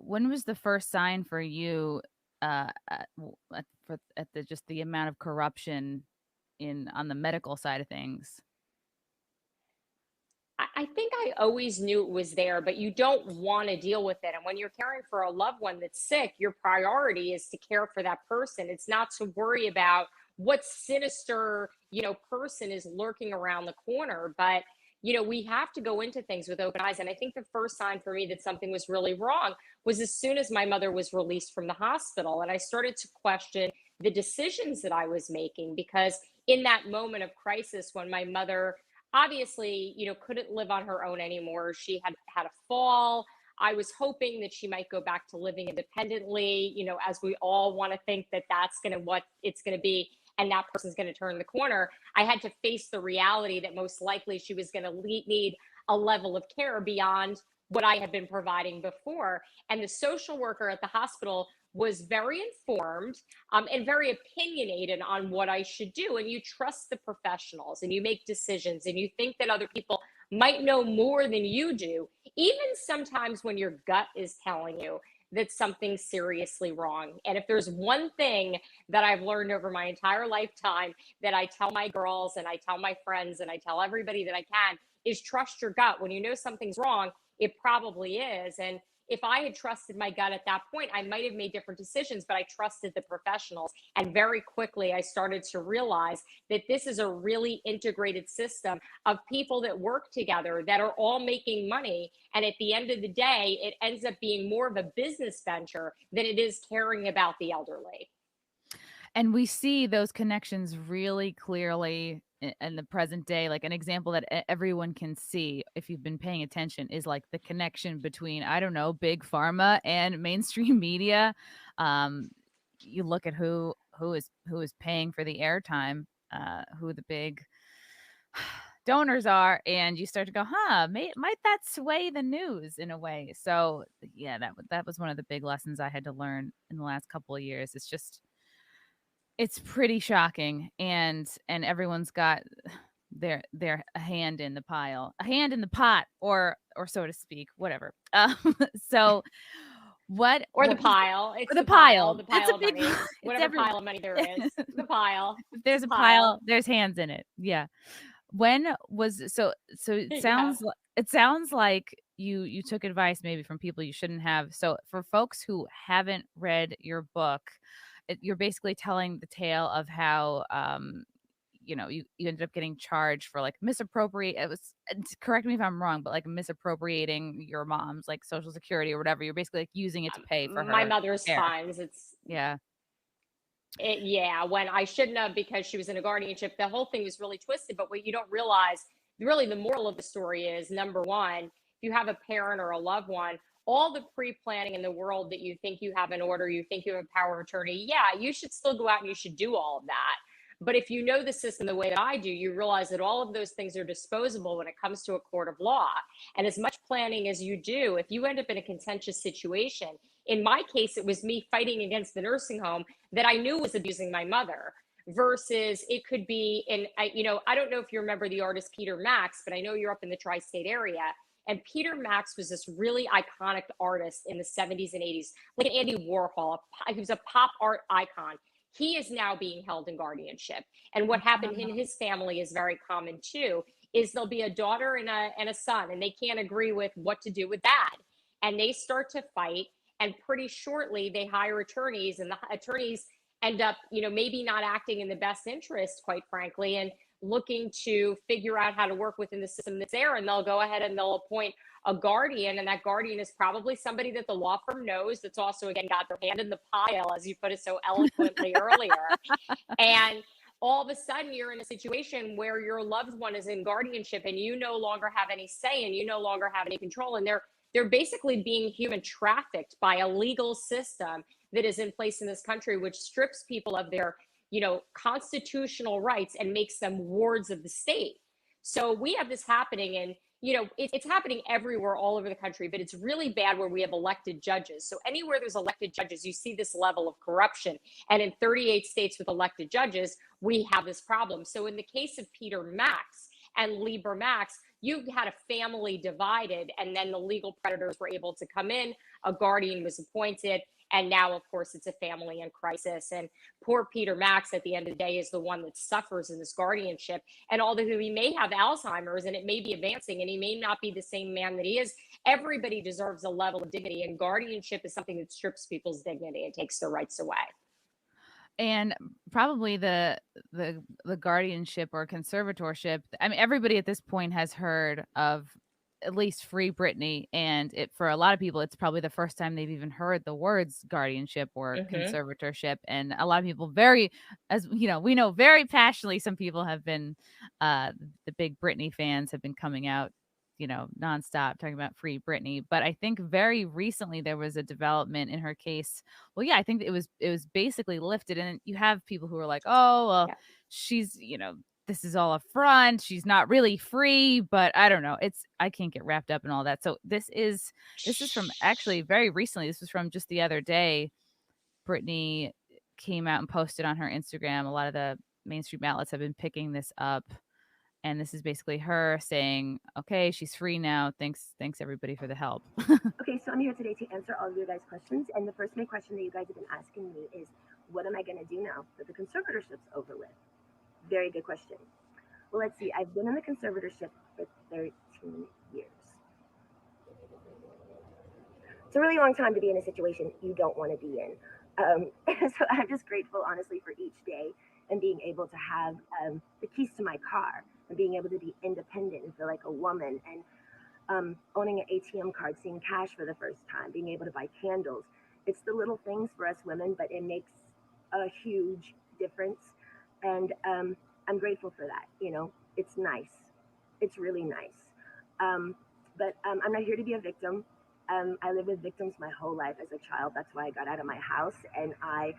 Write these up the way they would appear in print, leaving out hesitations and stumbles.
when was the first sign for you at the just the amount of corruption in on the medical side of things? I think I always knew it was there, but you don't want to deal with it. And when you're caring for a loved one that's sick, your priority is to care for that person. It's not to worry about what sinister, person is lurking around the corner. But, we have to go into things with open eyes. And I think the first sign for me that something was really wrong was as soon as my mother was released from the hospital. And I started to question the decisions that I was making because in that moment of crisis, when my mother obviously, couldn't live on her own anymore. She had had a fall. I was hoping that she might go back to living independently, as we all want to think that that's going to what it's going to be. And that person's going to turn the corner. I had to face the reality that most likely she was going to need a level of care beyond what I had been providing before. And the social worker at the hospital was very informed and very opinionated on what I should do. And you trust the professionals and you make decisions and you think that other people might know more than you do, even sometimes when your gut is telling you that something's seriously wrong. And if there's one thing that I've learned over my entire lifetime that I tell my girls and I tell my friends and I tell everybody that I can is trust your gut. When you know something's wrong, it probably is. And if I had trusted my gut at that point, I might have made different decisions, but I trusted the professionals. And very quickly, I started to realize that this is a really integrated system of people that work together that are all making money. And at the end of the day, it ends up being more of a business venture than it is caring about the elderly. And we see those connections really clearly in the present day. Like an example that everyone can see if you've been paying attention is like the connection between, I don't know, big pharma and mainstream media. Um, you look at who is paying for the airtime, who the big donors are, and you start to go, huh, might that sway the news in a way? So yeah, that was one of the big lessons I had to learn in the last couple of years. It's pretty shocking, and everyone's got their hand in the pile, a hand in the pot, or so to speak, whatever. So Or the what was pile. or It's the pile? the It's a pile of big money, it's whatever every pile of money there is. The pile. if It's there's a a pile, pile. there's hands in it. Yeah. When was so Yeah. it sounds like you took advice maybe from people you shouldn't have. So for folks who haven't read your book, you're basically telling the tale of how you ended up getting charged for like misappropriate it was correct me if I'm wrong, but like misappropriating your mom's like social security or whatever. You're basically like using it to pay for My her mother's care. funds. Yeah. Yeah, when I shouldn't have because she was in a guardianship. The whole thing was really twisted. But what you don't realize, really, the moral of the story is number one, if you have a parent or a loved one, all the pre planning in the world that you think you have in order, you think you have a power of attorney, yeah, you should still go out and you should do all of that. But if you know the system the way that I do, you realize that all of those things are disposable when it comes to a court of law. And as much planning as you do, if you end up in a contentious situation, in my case, it was me fighting against the nursing home that I knew was abusing my mother versus it could be in, I don't know if you remember the artist Peter Max, but I know you're up in the tri-state area. And Peter Max was this really iconic artist in the 70s and 80s, like an Andy Warhol. He was a pop art icon. He is now being held in guardianship. And what happened in his family is very common too, is there'll be a daughter and a son, and they can't agree with what to do with dad. And they start to fight, and pretty shortly they hire attorneys, and the attorneys end up maybe not acting in the best interest, quite frankly, and looking to figure out how to work within the system that's there. And they'll go ahead and they'll appoint a guardian, and that guardian is probably somebody that the law firm knows, that's also again got their hand in the pile, as you put it so eloquently earlier. And all of a sudden you're in a situation where your loved one is in guardianship and you no longer have any say and you no longer have any control, and they're basically being human trafficked by a legal system that is in place in this country, which strips people of their constitutional rights and makes them wards of the state. So we have this happening, and it's happening everywhere all over the country, but it's really bad where we have elected judges. So anywhere there's elected judges, you see this level of corruption. And in 38 states with elected judges, we have this problem. So in the case of Peter Max and Lieber Max, you had a family divided, and then the legal predators were able to come in, a guardian was appointed. And now, of course, it's a family in crisis. And poor Peter Max, at the end of the day, is the one that suffers in this guardianship. And although he may have Alzheimer's and it may be advancing and he may not be the same man that he is, everybody deserves a level of dignity. And guardianship is something that strips people's dignity and takes their rights away. And probably the guardianship or conservatorship. I mean, everybody at this point has heard of at least Free Britney, and it for a lot of people, it's probably the first time they've even heard the words guardianship or Hmm. conservatorship. And a lot of people as you know, we know very passionately, some people have been the big Britney fans have been coming out, nonstop talking about Free Britney. But I think very recently there was a development in her case. Well, yeah, I think it was basically lifted, and you have people who are like, oh, well, Yeah. she's, this is all a front. She's not really free, but I don't know. I can't get wrapped up in all that. So this is from actually very recently. This was from just the other day. Britney came out and posted on her Instagram. A lot of the mainstream outlets have been picking this up. And this is basically her saying, okay, she's free now. Thanks everybody for the help. Okay, so I'm here today to answer all of your guys' questions. And the first main question that you guys have been asking me is, what am I going to do now that the conservatorship's over with? Very good question. Well, let's see. I've been in the conservatorship for 13 years. It's a really long time to be in a situation you don't want to be in. So I'm just grateful, honestly, for each day and being able to have the keys to my car and being able to be independent and feel like a woman and owning an ATM card, seeing cash for the first time, being able to buy candles. It's the little things for us women, but it makes a huge difference. And I'm grateful for that. It's nice. It's really nice. But I'm not here to be a victim. I lived with victims my whole life as a child. That's why I got out of my house and I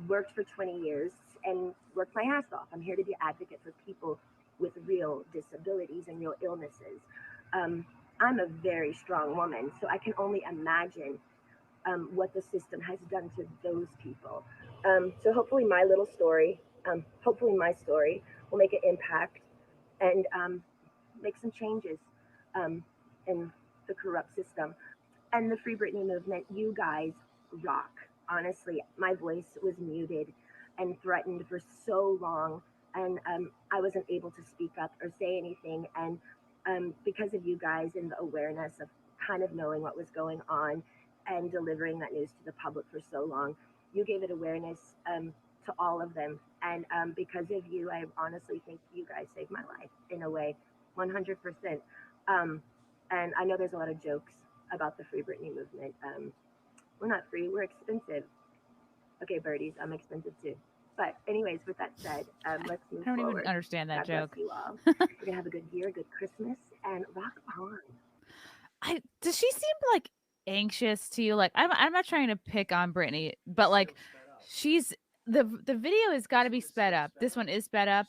worked for 20 years and worked my ass off. I'm here to be an advocate for people with real disabilities and real illnesses. I'm a very strong woman, so I can only imagine what the system has done to those people. So hopefully my story will make an impact and make some changes in the corrupt system. And the Free Britney movement, you guys rock. Honestly, my voice was muted and threatened for so long, and I wasn't able to speak up or say anything. And because of you guys and the awareness of kind of knowing what was going on and delivering that news to the public for so long, you gave it awareness to all of them. And because of you, I honestly think you guys saved my life in a way, 100%. And I know there's a lot of jokes about the Free Britney movement. We're not free, we're expensive. Okay, birdies, I'm expensive too. But anyways, with that said, let's move I don't forward. even understand that God joke. bless you all. We're gonna have a good year, good Christmas, and rock on. Does she seem like anxious to you? Like I'm not trying to pick on Britney, but like she's the video has got to be sped up. This one is sped up.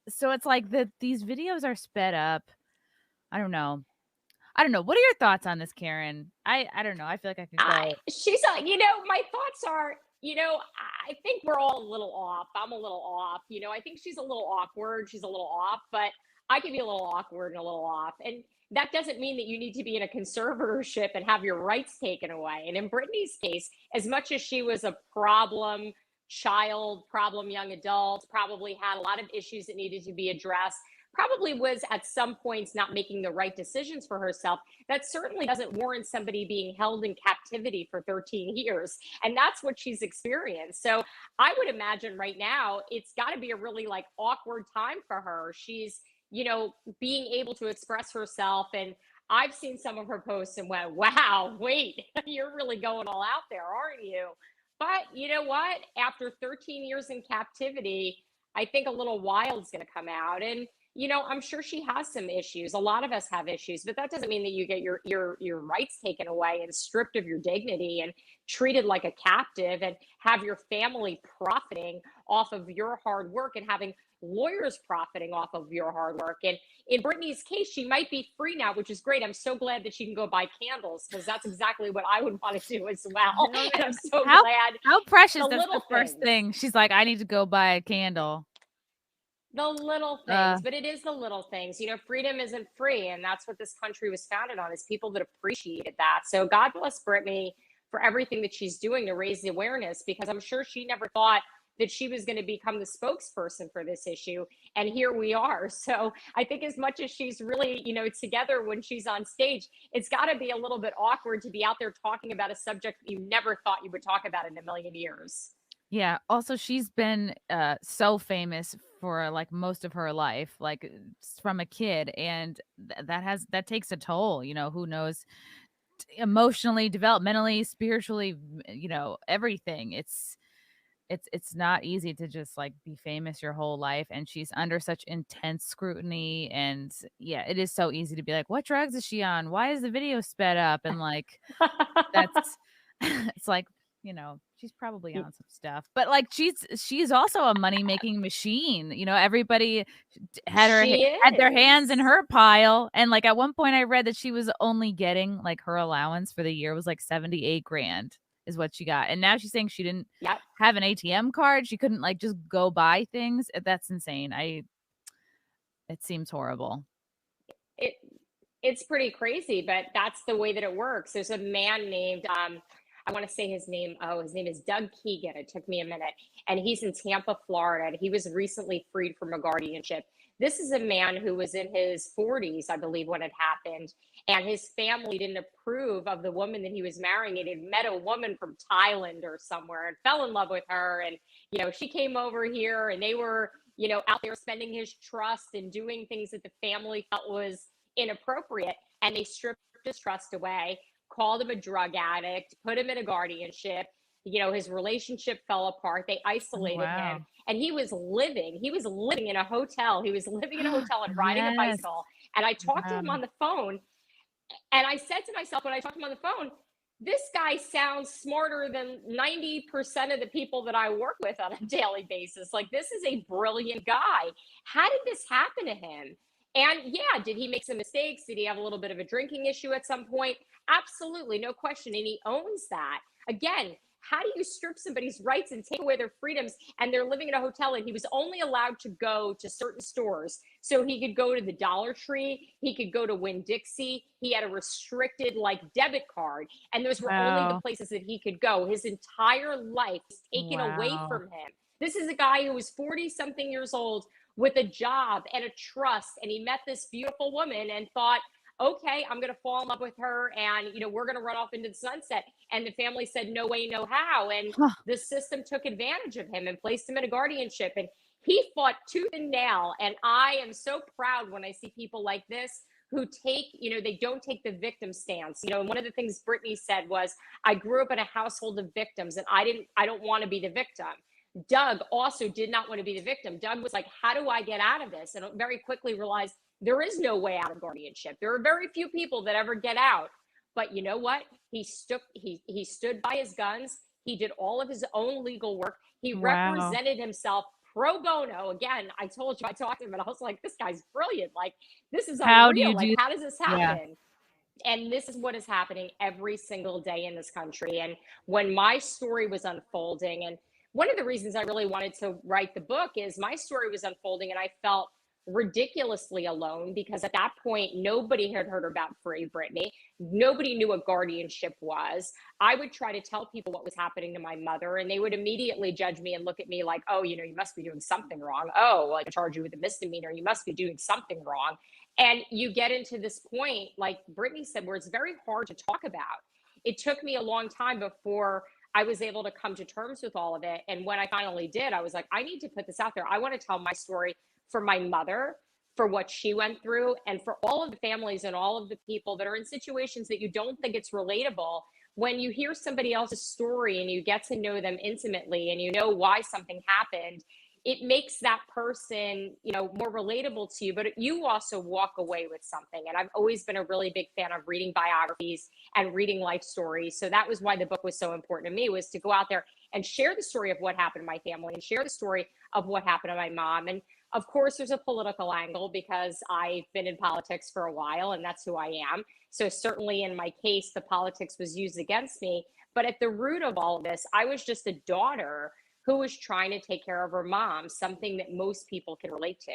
So it's like these videos are sped up. I don't know. What are your thoughts on this, Karyn? I don't know. I feel like I could go. She's, my thoughts are, I think we're all a little off. I'm a little off. I think she's a little awkward. She's a little off, but I can be a little awkward and a little off. And that doesn't mean that you need to be in a conservatorship and have your rights taken away. And in Britney's case, as much as she was a problem child, problem young adult, probably had a lot of issues that needed to be addressed, probably was at some points not making the right decisions for herself. That certainly doesn't warrant somebody being held in captivity for 13 years. And that's what she's experienced. So I would imagine right now it's got to be a really like awkward time for her. She's, being able to express herself. And I've seen some of her posts and went, wow, wait, you're really going all out there, aren't you? But you know what? After 13 years in captivity, I think a little wild's going to come out. And I'm sure she has some issues. A lot of us have issues, but that doesn't mean that you get your rights taken away and stripped of your dignity and treated like a captive and have your family profiting off of your hard work and having lawyers profiting off of your hard work. And in Britney's case, she might be free now, which is great. I'm so glad that she can go buy candles because that's exactly what I would want to do as well. And I'm so glad. How precious that's the first thing. She's like, I need to go buy a candle. The little Uh, things, but it is the little things. Freedom isn't free, and that's what this country was founded on, is people that appreciated that. So God bless Brittany for everything that she's doing to raise the awareness, because I'm sure she never thought that she was going to become the spokesperson for this issue. And here we are. So I think as much as she's really, together when she's on stage, it's got to be a little bit awkward to be out there talking about a subject you never thought you would talk about in a million years. yeah. Also, she's been so famous for like most of her life, like from a kid, and that takes a toll. Who knows emotionally, developmentally, spiritually, everything. It's not easy to just like be famous your whole life, and she's under such intense scrutiny. And yeah, it is so easy to be like, what drugs is she on? Why is the video sped up? And like that's it's like, she's probably on some stuff. But like she's also a money-making machine. Everybody She had their hands in is. her pile. And like at one point I read that she was only getting like her allowance for the year was like 78 grand is what she got. And now she's saying she didn't Yep. have an ATM card. She couldn't like just go buy things. That's insane. It seems horrible. It it's pretty crazy, but that's the way that it works. There's a man named I want to say his name. Oh, his name is Doug Keegan. It took me a minute. And he's in Tampa, Florida. And he was recently freed from a guardianship. This is a man who was in his 40s, I believe, when it happened. And his family didn't approve of the woman that he was marrying. And he'd met a woman from Thailand or somewhere and fell in love with her. And, she came over here and they were, out there spending his trust and doing things that the family felt was inappropriate. And they stripped his trust away, called him a drug addict, put him in a guardianship. His relationship fell apart. They isolated Wow. him, and he was living in a hotel. He was living in a hotel and riding a Yes. bicycle. And I talked to Wow. him on the phone, and I said to myself when I talked to him on the phone, this guy sounds smarter than 90% of the people that I work with on a daily basis. Like, this is a brilliant guy. How did this happen to him? And yeah, did he make some mistakes? Did he have a little bit of a drinking issue at some point? Absolutely, no question. And he owns that. Again, how do you strip somebody's rights and take away their freedoms, and they're living in a hotel, and he was only allowed to go to certain stores? So he could go to the Dollar Tree, he could go to Winn-Dixie. He had a restricted like debit card, and those were only the Wow. places that he could go. His entire life was taken away Wow. from him. This is a guy who was 40 something years old with a job and a trust, and he met this beautiful woman and thought, okay, I'm going to fall in love with her, and we're going to run off into the sunset. And the family said, no way, no how. And Huh. the system took advantage of him and placed him in a guardianship. And he fought tooth and nail. And I am so proud when I see people like this who take, they don't take the victim stance. And one of the things Britney said was, I grew up in a household of victims, and I don't want to be the victim. Doug also did not want to be the victim. Doug was like, how do I get out of this? And very quickly realized there is no way out of guardianship. There are very few people that ever get out. But you know what? He stood by his guns. He did all of his own legal work. He Wow. represented himself pro bono. Again, I told you, I talked to him and I was like, this guy's brilliant. Like, this is How do unreal. you Like, do how does this Yeah. happen? And this is what is happening every single day in this country. And when my story was unfolding, and one of the reasons I really wanted to write the book is my story was unfolding, and I felt ridiculously alone, because at that point nobody had heard about FreeBritney. Nobody knew what guardianship was. I would try to tell people what was happening to my mother, and they would immediately judge me and look at me like, oh, you must be doing something wrong. Oh, like, charge you with a misdemeanor, you must be doing something wrong. And you get into this point, like Britney said, where it's very hard to talk about. It took me a long time before I was able to come to terms with all of it. And when I finally did, I was like, I need to put this out there. I want to tell my story for my mother, for what she went through, and for all of the families and all of the people that are in situations that you don't think it's relatable. When you hear somebody else's story and you get to know them intimately and you know why something happened, it makes that person, more relatable to you, but you also walk away with something. And I've always been a really big fan of reading biographies and reading life stories. So that was why the book was so important to me, was to go out there and share the story of what happened to my family and share the story of what happened to my mom. And of course, there's a political angle because I've been in politics for a while and that's who I am. So certainly in my case, the politics was used against me. But at the root of all of this, I was just a daughter who is trying to take care of her mom, something that most people can relate to.